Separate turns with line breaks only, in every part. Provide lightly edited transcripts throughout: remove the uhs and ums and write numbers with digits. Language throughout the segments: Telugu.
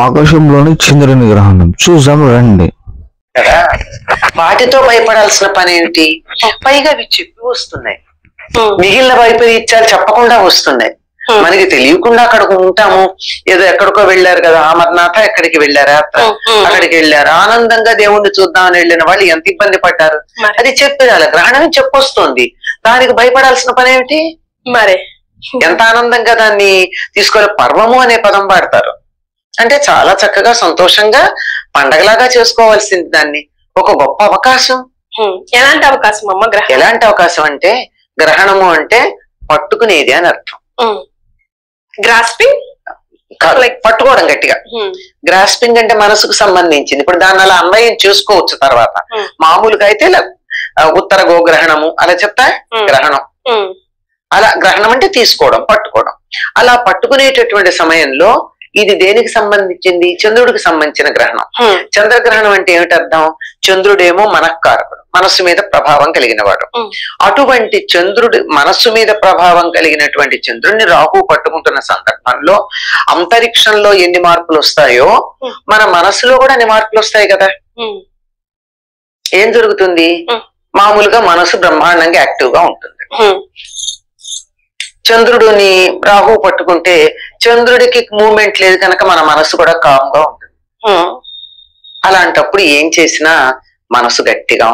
ఆకాశంలోని చంద్రుని గ్రహణం చూసాం రండి
కదా. వాటితో భయపడాల్సిన పని ఏమిటి? పైగా అవి చెప్పి వస్తున్నాయి. మిగిలిన వైపరీత్యాలు చెప్పకుండా వస్తున్నాయి. మనకి తెలియకుండా అక్కడికి ఉంటాము. ఏదో ఎక్కడికో వెళ్ళారు కదా, అమర్నాథ ఎక్కడికి వెళ్ళారా, అక్కడికి వెళ్ళారు, ఆనందంగా దేవుణ్ణి చూద్దామని వెళ్ళిన వాళ్ళు ఎంత ఇబ్బంది పడ్డారు. అది చెప్పేదాల గ్రహణం చెప్పొస్తుంది. దానికి భయపడాల్సిన పని ఏమిటి?
మరి
ఎంత ఆనందంగా దాన్ని తీసుకోవాలి. పర్వము అనే పదం వాడతారు. అంటే చాలా చక్కగా సంతోషంగా పండగలాగా చేసుకోవాల్సింది. దాన్ని ఒక గొప్ప అవకాశం.
ఎలాంటి అవకాశం అమ్మ? గ్రహణం
ఎలాంటి అవకాశం అంటే, గ్రహణము అంటే పట్టుకునేది అని అర్థం.
గ్రాస్పింగ్
పట్టుకోవడం గట్టిగా. గ్రాస్పింగ్ అంటే మనసుకు సంబంధించింది. ఇప్పుడు దాన్ని అలా అన్వయం చేసుకోవచ్చు. తర్వాత మామూలుగా అయితే ఉత్తర గోగ్రహణము అలా చెప్తా. గ్రహణం అలా గ్రహణం అంటే తీసుకోవడం, పట్టుకోవడం. అలా పట్టుకునేటటువంటి సమయంలో ఇది దేనికి సంబంధించింది? చంద్రుడికి సంబంధించిన గ్రహణం. చంద్రగ్రహణం అంటే ఏమిటి అర్థం? చంద్రుడేమో మనఃకారకుడు, మనస్సు మీద ప్రభావం కలిగిన వాడు. అటువంటి చంద్రుడి మనస్సు మీద ప్రభావం కలిగినటువంటి చంద్రుడిని రాహు పట్టుకుంటున్న సందర్భంలో అంతరిక్షంలో ఎన్ని మార్పులు వస్తాయో మన మనస్సులో కూడా అన్ని మార్పులు వస్తాయి కదా. ఏం జరుగుతుంది? మామూలుగా మనసు బ్రహ్మాండంగా యాక్టివ్ గా ఉంటుంది. చంద్రుడిని రాహు పట్టుకుంటే చంద్రుడికి మూమెంట్ లేదు కనుక మన మనసు కూడా కామ్ గా ఉంటుంది. అలాంటప్పుడు ఏం చేసినా మనసు గట్టిగా,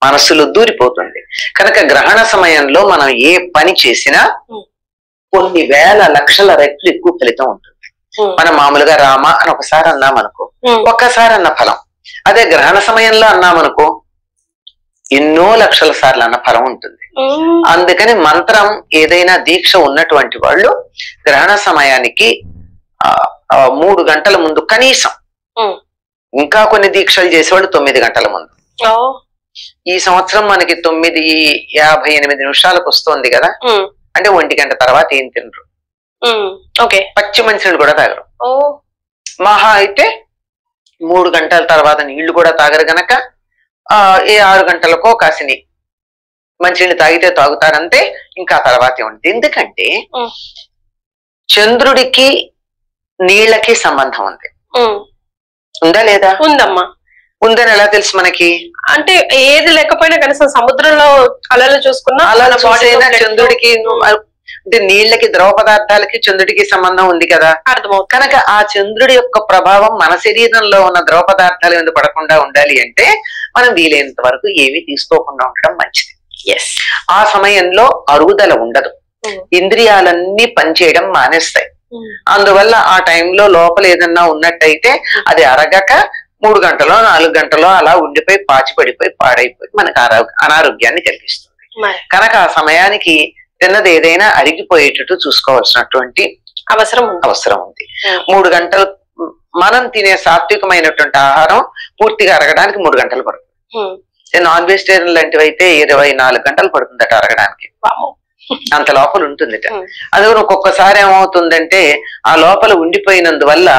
మనసులో దూరిపోతుంది. కనుక గ్రహణ సమయంలో మనం ఏ పని చేసినా కొన్ని వేల లక్షల రెట్లు ఎక్కువ ఫలితం ఉంటుంది. మనం మామూలుగా రామ అని ఒకసారి అన్నామనుకో, ఒక్కసారి అన్న ఫలం. అదే గ్రహణ సమయంలో అన్నామనుకో ఎన్నో లక్షల సార్లు అన్న ఫలం ఉంటుంది. అందుకని మంత్రం ఏదైనా దీక్ష ఉన్నటువంటి వాళ్ళు గ్రహణ సమయానికి 3 గంటల ముందు కనీసం, ఇంకా కొన్ని దీక్షలు చేసేవాళ్ళు 9 గంటల ముందు. ఈ సంవత్సరం మనకి 9:58 వస్తోంది కదా. అంటే 1 గంట తర్వాత ఏం తినరు, పచ్చి మంచినీళ్ళు కూడా తాగరు. మహా అయితే 3 గంటల తర్వాత నీళ్లు కూడా తాగరు గనక 6 గంటలకో కాసిని మంచినీళ్ళు తాగితే తాగుతారంతే. ఇంకా తర్వాత ఏముంటుంది? ఎందుకంటే చంద్రుడికి నీళ్లకి సంబంధం ఉంది. ఉందా లేదా?
ఉందమ్మా.
ఉందని ఎలా తెలుసు మనకి?
అంటే ఏది లేకపోయినా కనీసం సముద్రంలో అలలు చూసుకున్నా
అలా చూసైనా చంద్రుడికి అంటే నీళ్లకి, ద్రవ పదార్థాలకి చంద్రుడికి సంబంధం ఉంది కదా.
అర్థమవుతుంది.
కనుక ఆ చంద్రుడి యొక్క ప్రభావం మన శరీరంలో ఉన్న ద్రవ పదార్థాల మీద పడకుండా ఉండాలి అంటే మనం వీలైనంత వరకు ఏమీ తీసుకోకుండా ఉండడం మంచిది. ఆ సమయంలో అరుగుదల ఉండదు, ఇంద్రియాలన్నీ పనిచేయడం మానేస్తాయి. అందువల్ల ఆ టైంలో లోపల ఏదన్నా ఉన్నట్టయితే అది అరగక 3 గంటలో 4 గంటలో అలా ఉండిపోయి పాచి పడిపోయి పాడైపోయి మనకు అనారోగ్యాన్ని కలిగిస్తుంది. కనుక ఆ సమయానికి తిన్నది ఏదైనా అరిగిపోయేటట్టు చూసుకోవాల్సినటువంటి అవసరం ఉంది. 3 గంటలు మనం తినే సాత్వికమైనటువంటి ఆహారం పూర్తిగా అరగడానికి 3 గంటలు పడుతుంది. నాన్ వెజిటేరియన్ లాంటివి అయితే 24 గంటలు పడుతుందట అరగడానికి. అంత లోపల ఉంటుంది. అందుకని ఒక్కొక్కసారి ఏమవుతుందంటే ఆ లోపల ఉండిపోయినందువల్ల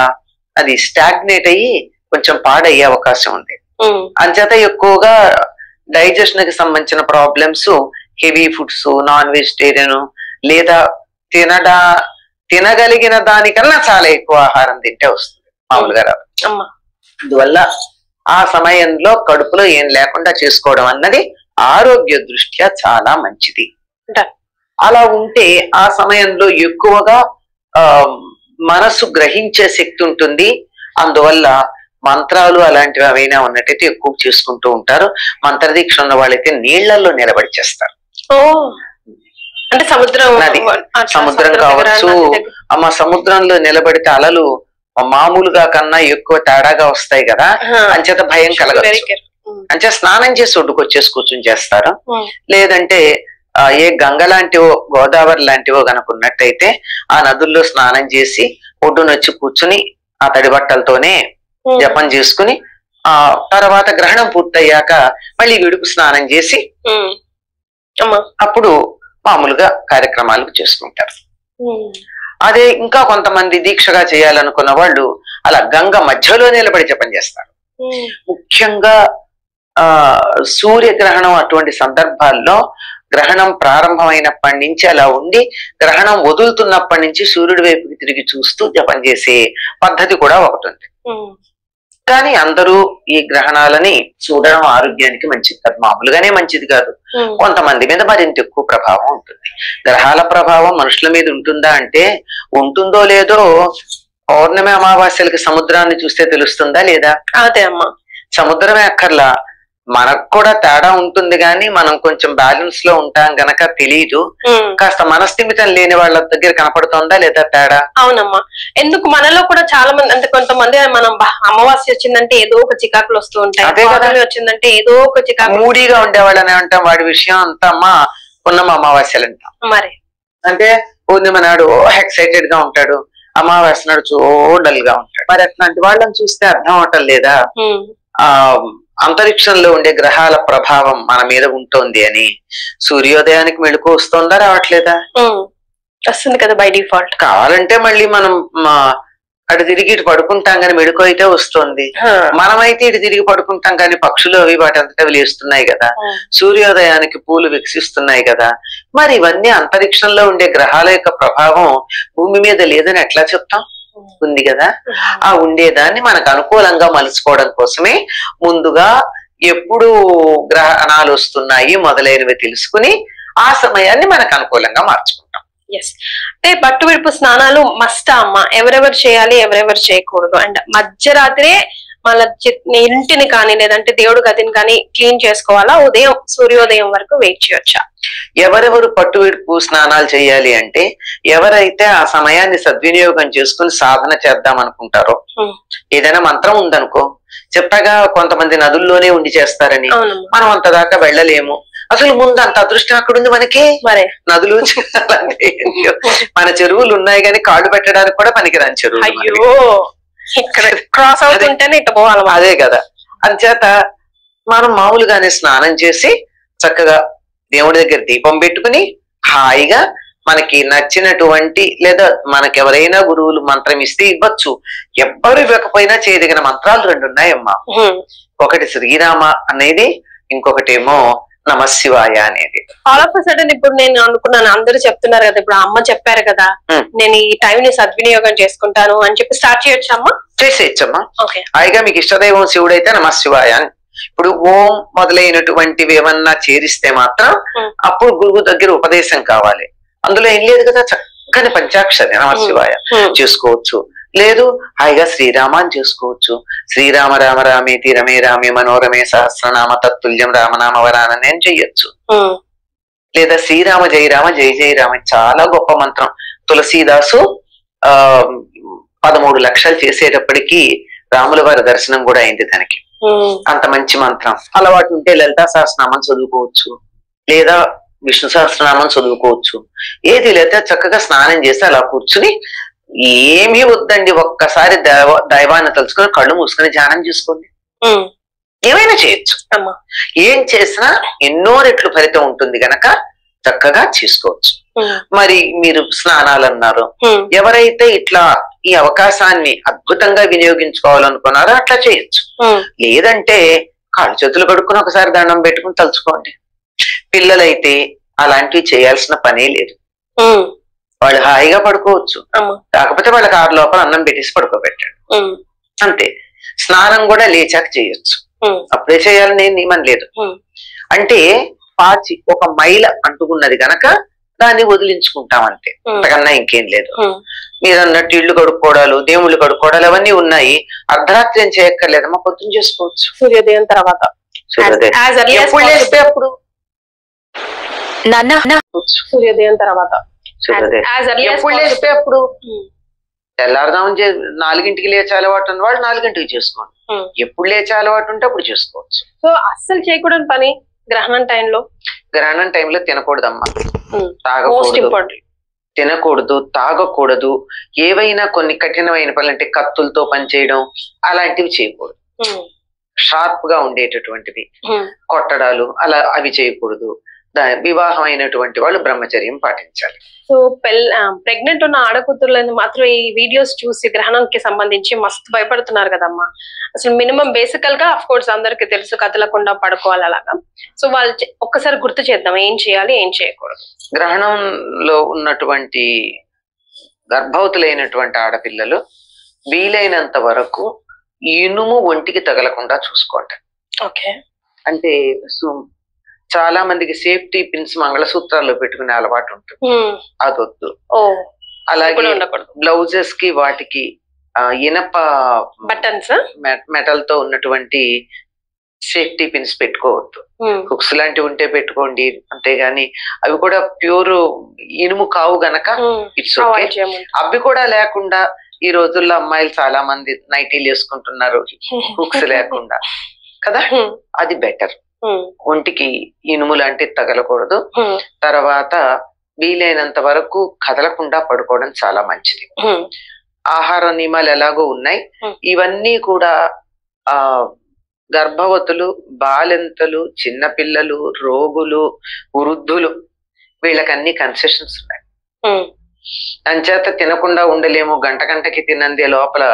అది స్టాగ్నేట్ అయ్యి కొంచెం పాడయ్యే అవకాశం ఉంది. అంచేత ఎక్కువగా డైజెషన్ కి సంబంధించిన problems, heavy foods, non vegetarian లేదా తినగలిగిన దానికన్నా చాలా ఎక్కువ ఆహారం తింటే వస్తుంది మామూలుగా. అందువల్ల ఆ సమయంలో కడుపులో ఏం లేకుండా చేసుకోవడం అన్నది ఆరోగ్య దృష్ట్యా చాలా మంచిది. అలా ఉంటే ఆ సమయంలో ఎక్కువగా మనసు గ్రహించే శక్తి ఉంటుంది. అందువల్ల మంత్రాలు అలాంటివి అవైనా ఉన్నట్టయితే ఎక్కువ చేసుకుంటూ ఉంటారు. మంత్రదీక్ష ఉన్న వాళ్ళైతే నీళ్లలో నిలబడి చేస్తారు.
అంటే
సముద్రం కావచ్చు అమ్మ, సముద్రంలో నిలబడితే అలలు మామూలుగా కన్నా ఎక్కువ తేడాగా వస్తాయి కదా. అంచేత భయం కలగచ్చు. అంచేత స్నానం చేసి ఒడ్డుకొచ్చేసి కూర్చుని చేస్తారు. లేదంటే ఏ గంగ లాంటివో, గోదావరి లాంటివో కనుకున్నట్టయితే ఆ నదుల్లో స్నానం చేసి ఒడ్డునొచ్చి కూర్చుని ఆ తడి బట్టలతోనే జపం చేసుకుని ఆ తర్వాత గ్రహణం పూర్తయ్యాక మళ్ళీ విడుపు స్నానం చేసి అప్పుడు మామూలుగా కార్యక్రమాలు చేసుకుంటారు. అదే ఇంకా కొంతమంది దీక్షగా చేయాలనుకున్న వాళ్ళు అలా గంగ మధ్యలో నిలబడి జపం చేస్తారు. ముఖ్యంగా సూర్యగ్రహణం అటువంటి సందర్భాల్లో గ్రహణం ప్రారంభమైనప్పటి నుంచి అలా ఉండి గ్రహణం వదులుతున్నప్పటి నుంచి సూర్యుడి వైపుకి తిరిగి చూస్తూ జపం చేసే పద్ధతి కూడా ఒకటి ఉంది. కానీ అందరూ ఈ గ్రహణాలని చూడడం ఆరోగ్యానికి మంచిది కాదు, మామూలుగానే మంచిది కాదు. కొంతమంది మీద మరింత ఎక్కువ ప్రభావం ఉంటుంది. గ్రహాల ప్రభావం మనుషుల మీద ఉంటుందా అంటే ఉంటుందో లేదో పౌర్ణమి అమావాస్యలకి సముద్రాన్ని చూస్తే తెలుస్తుందా లేదా?
అదే అమ్మా,
సముద్రమే అక్కర్లా, మనకు కూడా తేడా ఉంటుంది కానీ మనం కొంచెం బ్యాలెన్స్ లో ఉంటాం గనక తెలియదు. కాస్త మనస్థిమితం లేని వాళ్ళ దగ్గర కనపడుతుందా లేదా తేడా?
అవునమ్మా. ఎందుకు మనలో కూడా చాలా మంది అంటే కొంతమంది మనం అమావాస్య వచ్చిందంటే ఏదో ఒక చికాకులు వస్తూ ఉంటాయి, పౌర్ణమి వచ్చిందంటే ఏదో ఒక చికాకు.
మూడీగా ఉండేవాళ్ళని అంటాం, వాడి విషయం అంతా అమ్మా పున్నమ అమావాస్యలు అంటాం.
మరి
అంటే పూర్ణిమ నాడు ఎక్సైటెడ్ గా ఉంటాడు, అమావాస్య నాడు డల్ గా ఉంటాడు. మరి అట్లాంటి వాళ్ళని చూస్తే అర్థం అవటం లేదా అంతరిక్షంలో ఉండే గ్రహాల ప్రభావం మన మీద ఉంటుంది అని? సూర్యోదయానికి మెళుకు వస్తుందా రావట్లేదా?
వస్తుంది కదా బై డిఫాల్ట్.
కావాలంటే మళ్ళీ మనం అటు తిరిగి ఇటు పడుకుంటాం కానీ మెళుకు అయితే వస్తుంది. మనమైతే ఇటు తిరిగి పడుకుంటాం కానీ పక్షులు అవి వాటి అంతటా లేస్తున్నాయి కదా, సూర్యోదయానికి పూలు వికసిస్తున్నాయి కదా. మరి ఇవన్నీ అంతరిక్షంలో ఉండే గ్రహాల యొక్క ప్రభావం భూమి మీద లేదని ఎట్లా చెప్తాం? ఉంది కదా. ఆ ఉండేదాన్ని మనకు అనుకూలంగా మలుచుకోవడం కోసమే ముందుగా ఎప్పుడు గ్రహణాలు వస్తున్నాయి మొదలైనవి తెలుసుకుని ఆ సమయాన్ని మనకు అనుకూలంగా మార్చుకుంటాం.
ఎస్. అంటే బట్టు విడుపు స్నానాలు మస్ట్ అమ్మ, ఎవరెవరు చేయాలి ఎవరెవరు చేయకూడదు? అండ్ మధ్యరాత్రే మన ఇంటిని కానీ లేదంటే దేవుడి గదిని కానీ క్లీన్ చేసుకోవాలా? ఉదయం సూర్యోదయం వరకు వెయిట్ చేయొచ్చా?
ఎవరెవరు పట్టు విడుపు స్నానాలు చేయాలి అంటే ఎవరైతే ఆ సమయాన్ని సద్వినియోగం చేసుకుని సాధన చేద్దాం అనుకుంటారో, ఏదైనా మంత్రం ఉందనుకో, చెప్పగా కొంతమంది నదుల్లోనే ఉండి చేస్తారని, మనం అంత దాకా వెళ్ళలేము. అసలు ముందు అంత అదృష్టం అక్కడుంది మనకి. మరి నదులు మన చెరువులు ఉన్నాయి కానీ కాళ్ళు పెట్టడానికి కూడా పనికిరాని చెరువులు.
అయ్యో, ఇక్కడ క్రాస్ అవుతుంటేనే ఇట్లా పోవాలి.
అదే కదా. అంచేత మనం మామూలుగానే స్నానం చేసి చక్కగా దేవుడి దగ్గర దీపం పెట్టుకుని హాయిగా మనకి నచ్చినటువంటి లేదా మనకెవరైనా గురువులు మంత్రం ఇస్తే ఇవ్వచ్చు, ఎవ్వరు ఇవ్వకపోయినా చేయదగిన మంత్రాలు 2 ఉన్నాయమ్మా. ఒకటి శ్రీరామ అనేది, ఇంకొకటేమో నమశివాయ అనేది.
ఆల్ ఆఫ్ సడన్ ఇప్పుడు నేను అనుకున్నాను, అందరూ చెప్తున్నారు కదా, ఇప్పుడు అమ్మ చెప్పారు కదా, నేను ఈ టైం ని సద్వినియోగం చేసుకుంటాను అని చెప్పి స్టార్ట్ చేయొచ్చు అమ్మా?
చేసేయచ్చమ్మా. హాయిగా మీకు ఇష్టదైవం శివుడైతే నమశివాయ అని, ఇప్పుడు ఓం మొదలైనటువంటివి ఏమన్నా చేరిస్తే మాత్రం అప్పుడు గురువు దగ్గర ఉపదేశం కావాలి. అందులో ఏం లేదు కదా, చక్కని పంచాక్షరి నమశివాయ చేసుకోవచ్చు. లేదు హాయిగా శ్రీరామాన్ని చేసుకోవచ్చు. శ్రీరామ రామ రామేతి రమే రామే మనోరమే సహస్రనామ తత్తుల్యం రామనామ వరానని నేను చెయ్యొచ్చు. లేదా శ్రీరామ జయ రామ జయ జయ రామ, చాలా గొప్ప మంత్రం. తులసీదాసు 13 లక్షలు చేసేటప్పటికి రాముల వారి దర్శనం కూడా అయింది దానికి. అంత మంచి మంత్రం. అలవాటు ఉంటే లలితా సహస్రనామం చదువుకోవచ్చు, లేదా విష్ణు సహస్రనామం చదువుకోవచ్చు. ఏది లేదా చక్కగా స్నానం చేసి అలా కూర్చుని ఏమీ వద్దండి, ఒక్కసారి దైవాన్ని తలుచుకొని కళ్ళు మూసుకొని ధ్యానం చేసుకోండి. ఏమైనా చేయొచ్చు. ఏం చేసినా ఎన్నో రెట్లు ఫలితం ఉంటుంది గనక చక్కగా చేసుకోవచ్చు. మరి మీరు స్నానాలు అన్నారు, ఎవరైతే ఇట్లా ఈ అవకాశాన్ని అద్భుతంగా వినియోగించుకోవాలనుకున్నారో అట్లా చేయొచ్చు. లేదంటే కాళ్ళు చేతులు కడుక్కుని ఒకసారి దండం పెట్టుకుని తలుచుకోండి. పిల్లలైతే అలాంటివి చేయాల్సిన పనే లేదు, వాళ్ళు హాయిగా పడుకోవచ్చు. కాకపోతే వాళ్ళకి 6 లోపల అన్నం పెట్టేసి పడుకోబెట్టాడు అంతే. స్నానం కూడా లేచాక చేయొచ్చు, అప్పుడే చేయాలని నియమం లేదు. అంటే పాచి ఒక మైల అంటుకున్నది గనక దాన్ని వదిలించుకుంటాం అంతే, అంతకన్నా ఇంకేం లేదు. మీరు అన్నట్టు ఇళ్ళు కడుక్కోవడాలు దేవుళ్ళు కడుక్కోవడాలు అవన్నీ ఉన్నాయి. అర్ధరాత్రి ఏం చేయక్కర్లేదమ్మా, పొద్దున చేసుకోవచ్చు.
సూర్యోదయం తర్వాత
ఎప్పుడు లేస్తే అప్పుడు,
సూర్యోదయం తర్వాత
ఎప్పుడు లేస్తే అప్పుడు. తెల్లారుదాం 4ంటికి లేచే అలవాటు ఉన్న వాళ్ళు 4ంటికి చేసుకోండి, ఎప్పుడు లేచే అలవాటు ఉంటే అప్పుడు చేసుకోవచ్చు.
సో అస్సలు చేయకూడని పని గ్రహణం టైంలో?
గ్రహణం టైంలో తినకూడదమ్మా, తాగకూడదు, తినకూడదు, తాగకూడదు. ఏవైనా కొన్ని కఠినమైన పనులు అంటే కత్తులతో పనిచేయడం అలాంటివి చేయకూడదు. షార్ప్ గా ఉండేటటువంటివి కొట్టడాలు అలా అవి చేయకూడదు. వివాహం అయినటువంటి వాళ్ళు బ్రహ్మచర్యం పాటించాలి.
సో ప్రెగ్నెంట్ ఉన్న ఆడకూతుర్లను మాత్రం ఈ వీడియోస్ చూసి గ్రహణంకి సంబంధించి మస్తు భయపడుతున్నారు కదమ్మా. అసలు మినిమం బేసికల్ గా అఫ్ కోర్స్ అందరికి తెలుసు కదలకుండా పడుకోవాలి అలాగా. సో వాళ్ళు ఒక్కసారి గుర్తు చేద్దాం ఏం చేయాలి ఏం చేయకూడదు.
గ్రహణంలో ఉన్నటువంటి గర్భవతులైనటువంటి ఆడపిల్లలు వీలైనంత వరకు ఇనుము ఒంటికి తగలకుండా చూసుకోండి.
ఓకే.
అంటే చాలా మందికి సేఫ్టీ పిన్స్ మంగళసూత్రాల్లో పెట్టుకునే అలవాటు ఉంటుంది, అదొద్దు. అలాగే బ్లౌజెస్ కి వాటికి ఇనప
బటన్స్
మెటల్ తో ఉన్నటువంటి సేఫ్టీ పిన్స్ పెట్టుకోవద్దు. హుక్స్ లాంటివి ఉంటే పెట్టుకోండి, అంతేగాని అవి కూడా ప్యూర్ ఇనుము కావు గనక ఇట్స్ ఓకే. అవి కూడా లేకుండా ఈ రోజుల్లో అమ్మాయిలు చాలా మంది నైటీలు వేసుకుంటున్నారు హుక్స్ లేకుండా కదా, అది బెటర్. ఒంటికి ఇనుము లాంటివి తగలకూడదు. తర్వాత వీలైనంత వరకు కదలకుండా పడుకోవడం చాలా మంచిది. ఆహార నియమాలు ఎలాగో ఉన్నాయి, ఇవన్నీ కూడా గర్భవతులు, బాలింతలు, చిన్నపిల్లలు, రోగులు, వృద్ధులు వీళ్ళకన్నీ కన్సెషన్స్ ఉన్నాయి. అంచేత తినకుండా ఉండలేము, గంటకి తినందే లోపల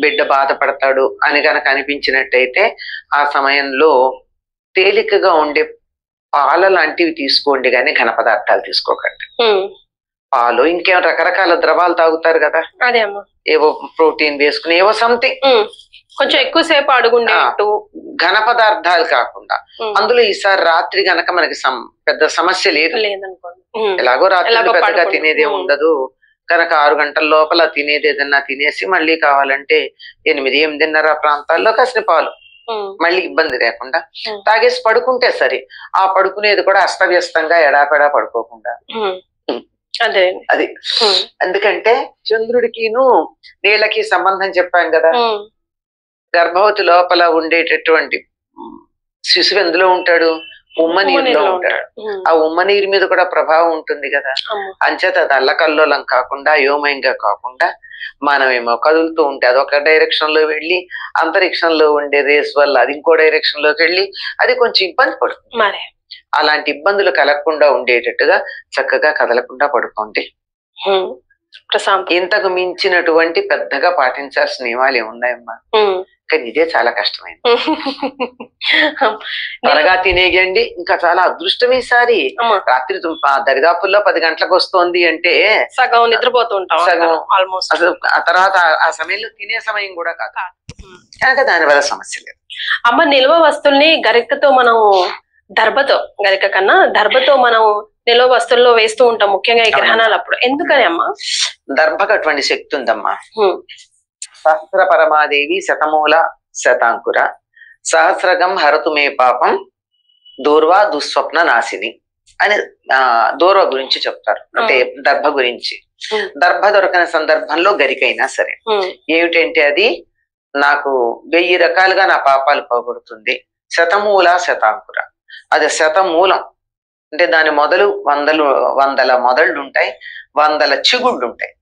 బిడ్డ బాధపడతాడు అని కనుక అనిపించినట్టయితే ఆ సమయంలో తేలికగా ఉండే పాల లాంటివి తీసుకోండి, కానీ ఘన పదార్థాలు తీసుకోకండి. పాలు ఇంకేం రకరకాల ద్రవాలు తాగుతారు కదా, ఏవో ప్రోటీన్ వేసుకుని ఏవో సంథింగ్
కొంచెం ఎక్కువసేపు అడుగుండేట్టు
ఘన పదార్థాలు కాకుండా. అందులో ఈసారి రాత్రి గనక మనకి పెద్ద సమస్య లేదు, ఎలాగో రాత్రి పెద్దగా తినేదే ఉండదు కనుక 6 గంటల లోపల తినేది ఏదన్నా తినేసి మళ్ళీ కావాలంటే 8, 8:30 ప్రాంతాల్లో కాసిన పాలు మళ్ళీ ఇబ్బంది లేకుండా తాగేసి పడుకుంటే సరే. ఆ పడుకునేది కూడా అస్తవ్యస్తంగా ఎడాపెడా పడుకోకుండా. అది ఎందుకంటే చంద్రుడికిను నీళ్ళకి సంబంధం చెప్పాం కదా. గర్భవతి లోపల ఉండేటటువంటి శిశువు ఎందులో ఉంటాడు, ఉమ్మ నీరులో ఉంటాడు. ఆ ఉమ్మ నీరు మీద కూడా ప్రభావం ఉంటుంది కదా. అంచేత అది అల్లకల్లోలం కాకుండా అయోమయంగా కాకుండా మనమేమో కదులుతూ ఉంటే అదొక డైరెక్షన్ లో వెళ్ళి అంతరిక్షంలో ఉండే రేస్ వల్ల అది ఇంకో డైరెక్షన్ లోకి వెళ్ళి అది కొంచెం ఇబ్బంది పడుతుంది. అలాంటి ఇబ్బందులు కలగకుండా ఉండేటట్టుగా చక్కగా కదలకుండా పడుకోండి. ఇంతకు మించినటువంటి పెద్దగా పాటించాల్సిన నియమాలు ఏమున్నాయమ్మా, కానీ ఇదే చాలా కష్టమైంది. త్వరగా తినేయండి. ఇంకా చాలా అదృష్టం ఈసారి రాత్రి దరిదాపుల్లో 10 గంటలకు వస్తోంది అంటే
సగం నిద్రపోతూ ఉంటాం,
సగం ఆల్మోస్ట్. అసలు ఆ తర్వాత ఆ సమయంలో తినే సమయం కూడా కాదు కనుక దానివల్ల సమస్య లేదు.
అమ్మ నిల్వ వస్తువుల్ని గరికతో మనం గరిక కన్నా దర్భతో మనం నిల్వ వస్తువుల్లో వేస్తూ ఉంటాం, ముఖ్యంగా ఈ గ్రహణాలప్పుడు. ఎందుకని అమ్మా?
దర్భకు అటువంటి శక్తి ఉందమ్మా. సహస్ర పరమాదేవి శతమూల శతాంకుర సహస్రగం హరతు మే పాపం దూర్వా దుస్వప్న నాశిని అని దూర్వ గురించి చెప్తారు, అంటే దర్భ గురించి. దర్భ దొరకని సందర్భంలో గరికైనా సరే ఏమిటంటే అది నాకు 1000 రకాలుగా నా పాపాలు పోగొడుతుంది. శతమూల శతాంకుర, అది శతమూలం అంటే దాని మొదలు 100 మొదళ్ళు ఉంటాయి, 100 చిగుళ్ళు ఉంటాయి.